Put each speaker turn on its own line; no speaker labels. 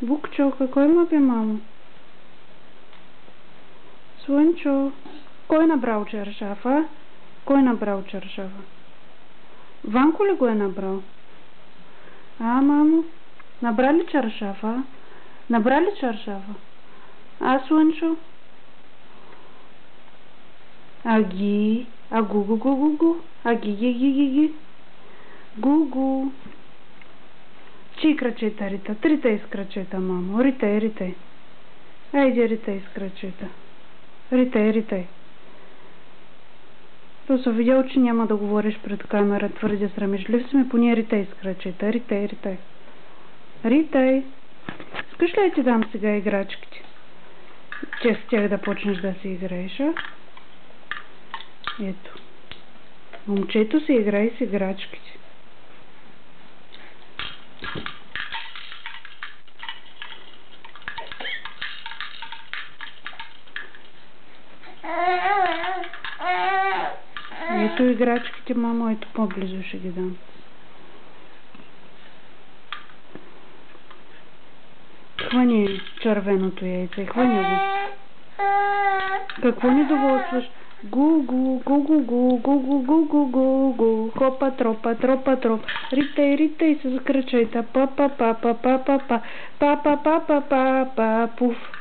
Букчо, какво има бе, мамо? Слънчо, кой набрал чаршафа? Кой набрал чаршафа? Ванко ли го е набрал? Мамо, набра ли чаршафа? Набра ли чаршафа? Слънчо? Аги, гу-гу-гу-гу-гу, аги-ги-ги-ги-ги. Гу-гу. Чии крачета рита? Ритай с крачета, мамо. Ритай. Айде, ритай с крачета. Ритай. Просто видял, че няма да говориш пред камера. Твърде срамежлив си ме, поне ритай с крачета. Ритай. Искаш ли да ти дам сега играчките? Че с тях да почнеш да си играеш, а? Ето. Момчето се играе с играчките. Ето играчките, мамо, ето по-близо ще ги дам. Хвани червеното яйце, хвани го. Какво недоволстваш? Гу-гу. Хопа, тропа. Ритай с крачета. Па. Пуф.